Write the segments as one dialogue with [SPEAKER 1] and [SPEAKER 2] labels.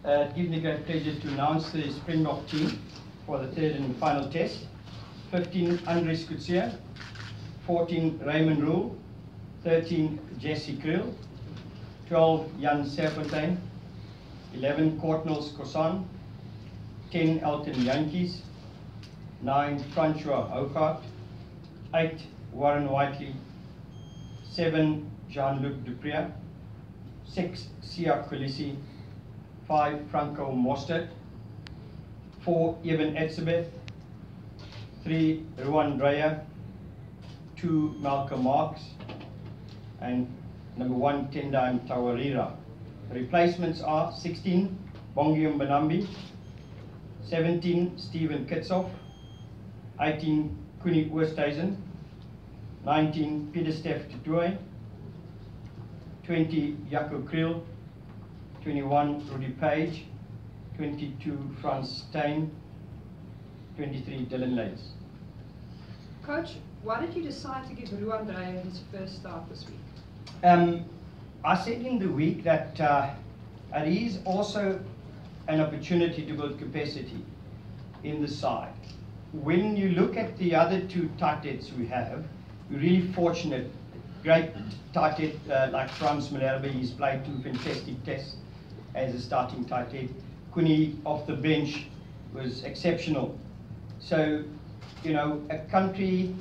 [SPEAKER 1] It gives me great pleasure to announce the Springbok team for the third and final test. 15, Allister Coetzee. 14, Raymond Rule. 13, Jesse Kriel. 12, Jan Serfontein. 11, Courtnals Kosan. 10, Elton Yankees. 9, Francois Hougaard. 8, Warren Whiteley. 7, Jean-Luc Dupré. 6, Siak Kolisi. 5, Franco Mostert. 4, Eben Etzebeth. 3, Ruan Dreyer. 2, Malcolm Marks. And number 1, Tendai Tawarira. The replacements are 16, Bongium Banambi. 17, Steven Kitsoff. 18, Koenig Oosthuizen. 19, Pieter-Steph Tutoy. 20, Jaco Kriel. 21, Rudy Page. 22, Frans Steyn. 23, Dylan Leys.
[SPEAKER 2] Coach, why did you decide to give Ruan Dreyer his first start this week?
[SPEAKER 1] I said in the week that it is also an opportunity to build capacity in the side. When you look at the other two tight heads we have, we're really fortunate. Great tight head like Frans Malherbe, he's played 2 fantastic tests as a starting tight head. Koenig off the bench was exceptional. So, you know, a country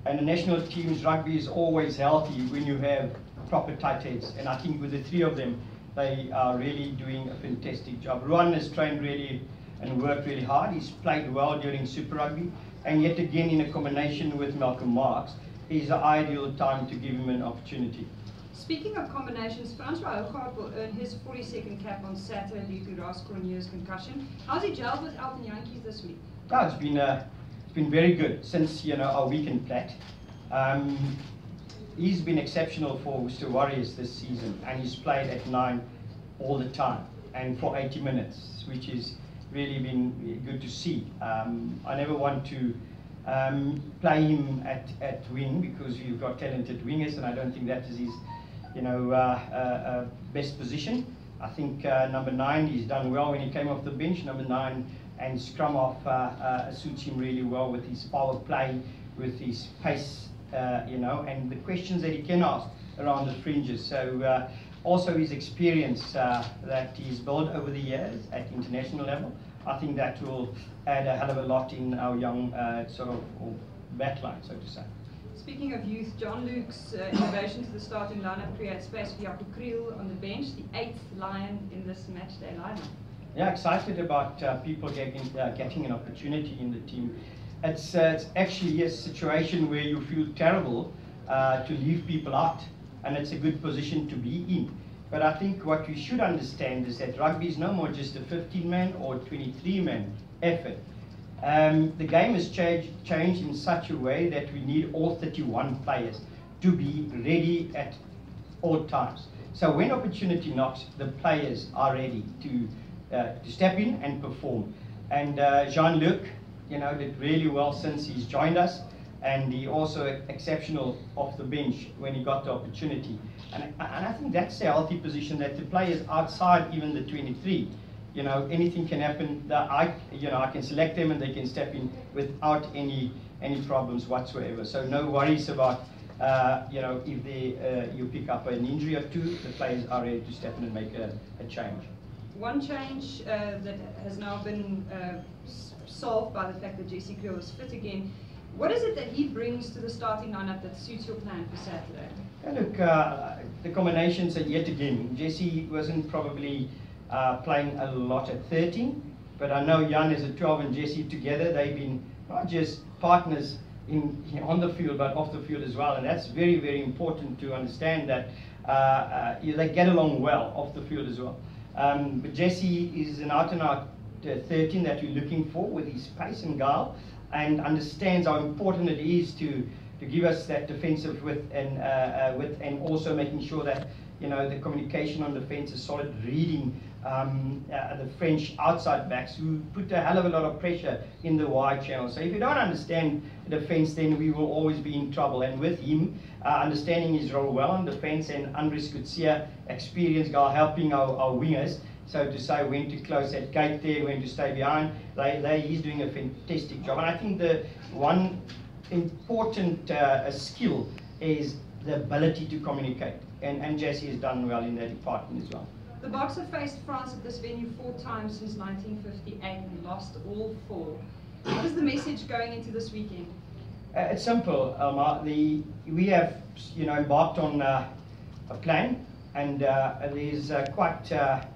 [SPEAKER 1] and a national team's rugby is always healthy when you have proper tight heads. And I think with the 3 of them, they are really doing a fantastic job. Ruan has trained really and worked really hard. He's played well during Super Rugby. And yet again, in a combination with Malcolm Marks, is the ideal time to give him an opportunity.
[SPEAKER 2] Speaking of combinations, Francois Hougaard will earn his 42nd cap on Saturday due to Ross Cornier's concussion. How's he gelled with Elton Yankees this week?
[SPEAKER 1] No, it's been very good since, you know, our weekend plat. He's been exceptional for Worcester Warriors this season, and he's played at 9 all the time and for 80 minutes, which has really been good to see. I never want to play him at wing because you've got talented wingers, and I don't think that is his, you know, best position. I think number 9, he's done well when he came off the bench. Number 9 and scrum off suits him really well with his power play, with his pace, you know, and the questions that he can ask around the fringes. So also his experience that he's built over the years at international level, I think that will add a hell of a lot in our young sort of backline, so to say.
[SPEAKER 2] Speaking of youth, Jean-Luc's innovation to the starting lineup creates space for Jaco Kriel on the bench, the 8th Lion in this matchday lineup.
[SPEAKER 1] Yeah, excited about people getting an opportunity in the team. It's actually a situation where you feel terrible to leave people out, and it's a good position to be in. But I think what we should understand is that rugby is no more just a 15-man or 23-man effort. The game has changed in such a way that we need all 31 players to be ready at all times. So when opportunity knocks, the players are ready to step in and perform. And Jean-Luc, you know, did really well since he's joined us, and he also exceptional off the bench when he got the opportunity. And I think that's a healthy position, that the players outside even the 23, you know, anything can happen. I can select them and they can step in without any problems whatsoever. So no worries about, you know, if you pick up an injury or 2, the players are ready to step in and make a change.
[SPEAKER 2] One change that has now been solved by the fact that Jesse Kriel is fit again. What is it that he brings to the starting lineup that suits your plan for Saturday?
[SPEAKER 1] Yeah, look, the combinations are yet again. Jesse wasn't probably playing a lot at 13, but I know Jan is a 12 and Jesse together. They've been not just partners on the field, but off the field as well. And that's very, very important to understand that they get along well off the field as well. But Jesse is an out-and-out 13 that we're looking for with his pace and guile, and understands how important it is to give us that defensive width and also making sure that, you know, the communication on the fence is solid, reading the French outside backs who put a hell of a lot of pressure in the wide channel. So if you don't understand the defense, then we will always be in trouble. And with him understanding his role well on defense, and Allister Coetzee, experienced guy helping our wingers, so to say, when to close that gate there, when to stay behind. He's doing a fantastic job. And I think the one important skill is the ability to communicate. And Jesse has done well in that department as well.
[SPEAKER 2] The Boks have faced France at this venue 4 times since 1958 and lost all 4. What is the message going into this weekend?
[SPEAKER 1] It's simple, Elmar. We have, embarked on a plan, and there's quite a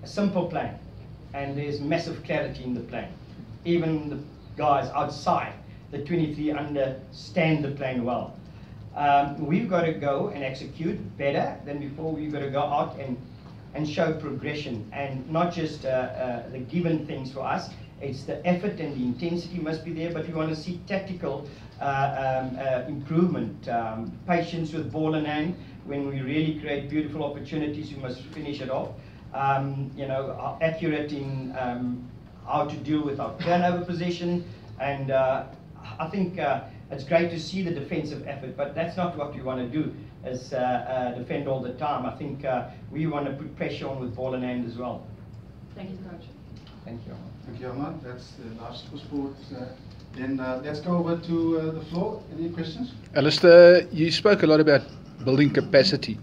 [SPEAKER 1] simple plan, and there's massive clarity in the plan. Even the guys outside the 23 understand the plan well. We've got to go and execute better than before. We've got to go out and show progression, and not just the given things for us. It's the effort and the intensity must be there, but we want to see tactical improvement, patience with ball in hand. When we really create beautiful opportunities, we must finish it off. Accurate in how to deal with our turnover position, and I think it's great to see the defensive effort, but that's not what we want to do, is defend all the time. I think we want to put pressure on with ball in hand as well.
[SPEAKER 2] Thank you, Coach.
[SPEAKER 1] Thank you.
[SPEAKER 3] Thank you, Ahmad. That's the last for sport. Then let's go over to the floor. Any questions?
[SPEAKER 4] Allister, you spoke a lot about building capacity,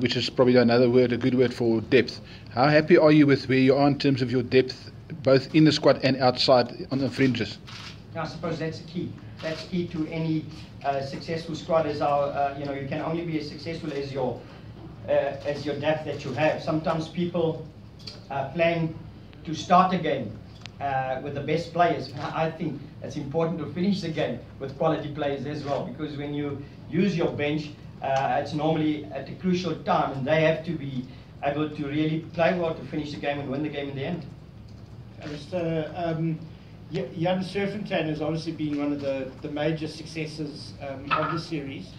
[SPEAKER 4] which is probably a good word for depth. How happy are you with where you are in terms of your depth, both in the squad and outside on the fringes?
[SPEAKER 1] I suppose that's the key. That's key to any successful squad. Is our, you can only be as successful as your depth that you have. Sometimes people plan to start a game with the best players. I think it's important to finish the game with quality players as well, because when you use your bench, it's normally at a crucial time, and they have to be able to really play well to finish the game and win the game in the end.
[SPEAKER 5] Jan Serfontein has obviously been one of the major successes of the series,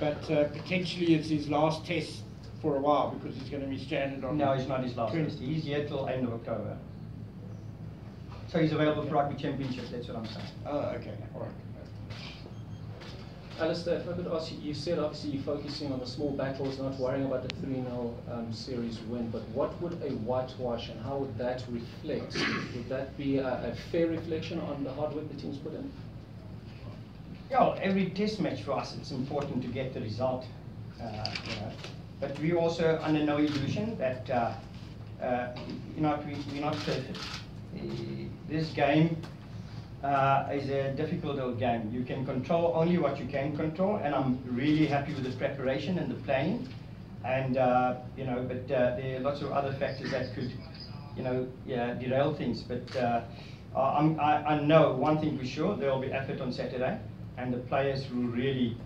[SPEAKER 5] but potentially it's his last test for a while, because he's going to be stranded on...
[SPEAKER 1] No, it's not his last test. He's here till end of October. So he's available for Rugby Championship, that's what I'm saying.
[SPEAKER 5] Oh, okay. All right.
[SPEAKER 6] Alistair, if I could ask you, you said obviously you're focusing on the small battles, not worrying about the 3-0 series win, but what would a whitewash and how would that reflect? Would that be a fair reflection on the hard work the team's put in?
[SPEAKER 1] Yeah, well, every test match for us, it's important to get the result. But we also under no illusion that we're not perfect. This game is a difficult little game. You can control only what you can control, and I'm really happy with the preparation and the planning. And but there are lots of other factors that could, derail things. But I know one thing for sure: there will be effort on Saturday, and the players will really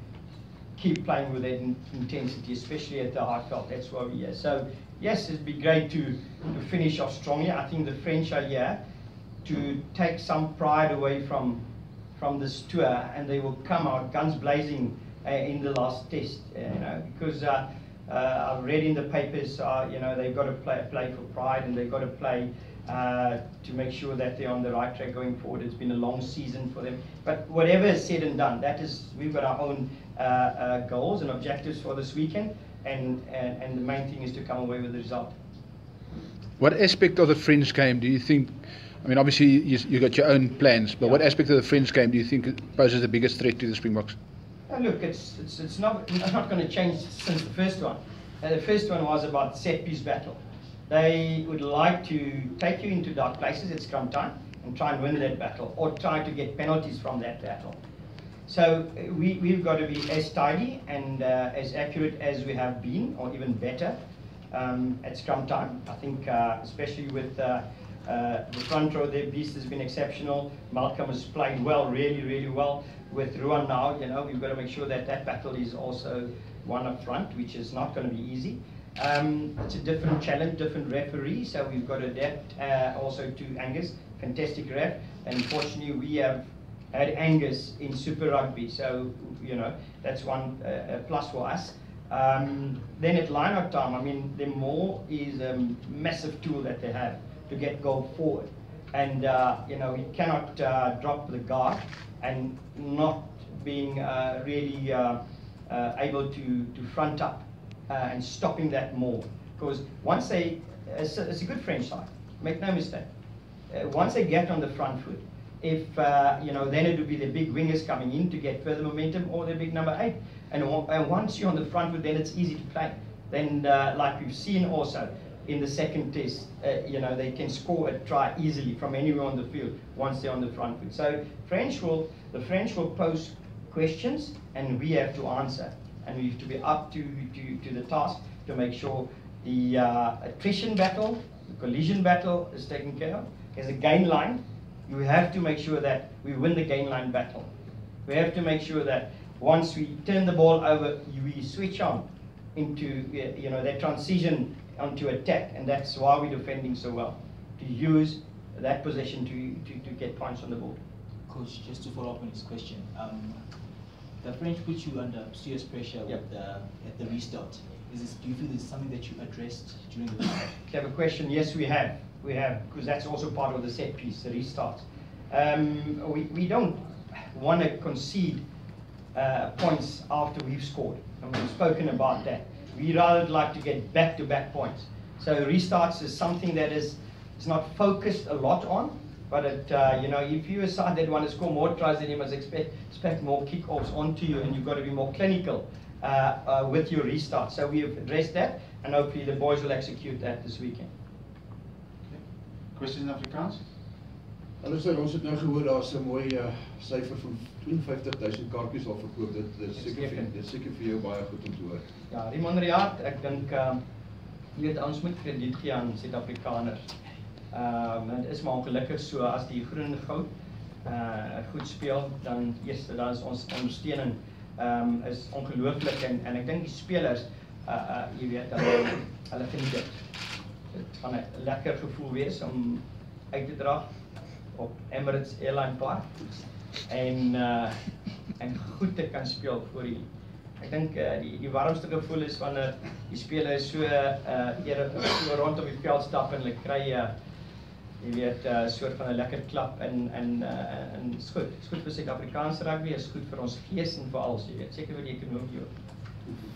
[SPEAKER 1] keep playing with that intensity, especially at the Hartfeld. That's why we're here. So yes, it'd be great to finish off strongly. I think the French are here to take some pride away from this tour, and they will come out guns blazing in the last test. Because I've read in the papers, they've got to play for pride, and they've got to play to make sure that they're on the right track going forward. It's been a long season for them. But whatever is said and done, we've got our own goals and objectives for this weekend, and the main thing is to come away with the result.
[SPEAKER 4] What aspect of the French game do you think, I mean, obviously you got your own plans, but what aspect of the French game do you think poses the biggest threat to the Springboks?
[SPEAKER 1] Look, it's not going to change since the first one. The first one was about set-piece battle. They would like to take you into dark places at scrum time and try and win that battle, or try to get penalties from that battle. So we've got to be as tidy and as accurate as we have been, or even better, at scrum time. I think especially with the front row, their beast has been exceptional. Malcolm has played well, really, really well. With Ruan now, we've got to make sure that battle is also won up front, which is not going to be easy. It's a different challenge, different referee, so we've got to adapt also to Angus, fantastic ref. And fortunately, we have had Angus in Super Rugby, so that's one plus for us. Then at line-out time, I mean, the maul is a massive tool that they have to get goal forward, and we cannot drop the guard and not being really able to front up and stopping that maul, because once they it's a good French side. Make no mistake. Once they get on the front foot, if then it would be the big wingers coming in to get further momentum, or the big number 8. And once you're on the front foot, then it's easy to play. Then, like we've seen also in the second test, they can score a try easily from anywhere on the field once they're on the front foot. So the French will pose questions, and we have to answer, and we have to be up to the task to make sure the attrition battle, the collision battle is taken care of. There's a gain line. You have to make sure that we win the gain line battle. We have to make sure that once we turn the ball over, we switch on into that transition onto attack, and that's why we're defending so well, to use that possession to get points on the board.
[SPEAKER 7] Coach, just to follow up on his question, the French put you under serious pressure
[SPEAKER 1] Yep.
[SPEAKER 7] at the restart. Do you feel this is something that you addressed during the restart?
[SPEAKER 1] Clever question. Yes, we have, because that's also part of the set piece, the restart. We don't want to concede points after we've scored, and we've spoken about that. We rather like to get back-to-back points. So restarts is something that is not focused a lot on, but if you're a side that want to score more tries, then you must expect more kick-offs onto you, and you've got to be more clinical with your restart. So we have addressed that, and hopefully the boys will execute that this weekend.
[SPEAKER 3] Question in Afrikaans?
[SPEAKER 8] Allister, ons het nou gehoor daar's 'n mooi syfer van 52.000 kaartjies al verkoop. Dit is seker vir jou baie goed om te hoor.
[SPEAKER 1] Ja, Raymond Riaat, ek dink ons moet krediet gee aan Suid-Afrikaners. Het is maar ongelukkig so, as die groen en goud goed speel, dan is ons ondersteuning is ongelooflik, en ek dink die spelers, hulle geniet dit. Het gaan 'n lekker gevoel wees om uit te dra op Emirates Airline Park en goed te kan speel voor die. Ek dink die warmste gevoel is wanneer die spelers so rondom die veld stap en hulle kry soort van 'n lekker klap, en is goed. Is goed vir Suid-Afrikaanse rugby, is goed vir ons gees en vir alles, seker vir die ekonomie ook.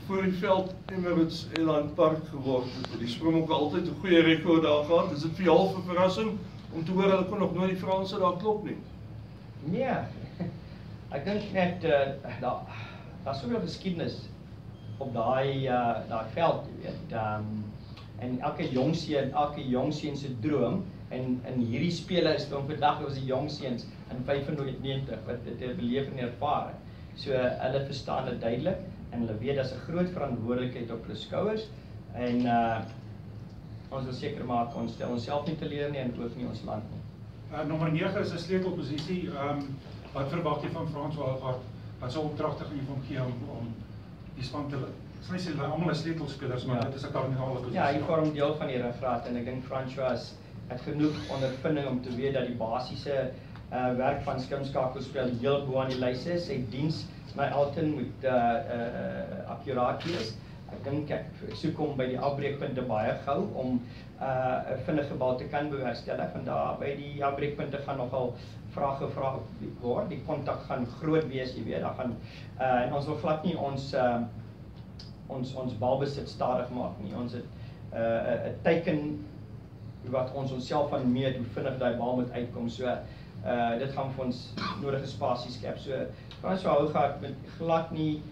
[SPEAKER 9] Voor die veld Emirates Airline Park geword, die Springbok altyd 'n goeie rekord daar gehad. Is dit vir jou half 'n verrassing om te hoor hulle kon nog nooit die Franse daar klop nie?
[SPEAKER 1] Nee, ek dink net daar's soveel geskiedenis op daai veld, en elke jongseun se droom, en hierdie spelers van vandag was die jongseuns in 95 wat dit beleef en ervaar. So hulle verstaan dit duidelik, en hulle weet daar's 'n groot verantwoordelikheid op hulle skouers, en ons wil seker maak ons stel onsself nie teleur nie, en ook nie ons land nie.
[SPEAKER 10] Nommer 9 is 'n sleutelposisie. Wat verwag jy van Frans Walgaard? Wat sou opdragte gaan jy van gee om die span te ek sê almal is sleutelspelers, maar dit is 'n kardinale posisie.
[SPEAKER 1] Ja, hy vorm deel van die ruggraat, en ek dink François het genoeg ondervinding om te weet dat die basiese werk van skrimskakelspel heel bo aan die lys is. Sy diens my Elton moet akkuraat wees. Ek dink ek soek hom by die afbreekpunte baie gou om 'n vinnige bal te kan bewerkstellig. Van daar by die afbreekpunte gaan nogal vrae gevra word. Die kontak gaan groot wees, jy weet. Daar gaan en ons wil glad nie ons balbesit stadig maak nie. Ons het 'n teiken wat ons onsself van meet hoe vinnig daai bal moet uitkom. So dit gaan vir ons nodige spasie skep. So Frans Walgaard met glad nie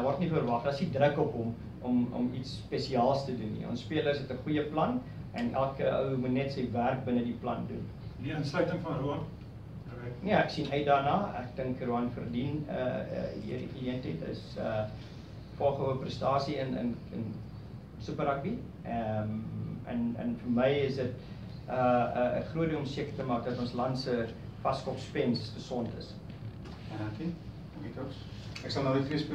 [SPEAKER 1] word nie verwag. Daar's nie druk op hom om iets spesiaals te doen nie. Ons spelers het 'n goeie plan, en elke ou moet net sy werk binne die plan doen.
[SPEAKER 10] Die insluiting van Roan.
[SPEAKER 1] Ja, ek sien uit daarna. Ek dink Roan verdien hierdie geleentheid. Is volgehoue prestasie in Super Rugby. En vir my is dit 'n groot ding om seker te maak dat ons land se vaskop spens gesond is.
[SPEAKER 3] Dankie. Dankie, coach. Ek sal nou die twee spelers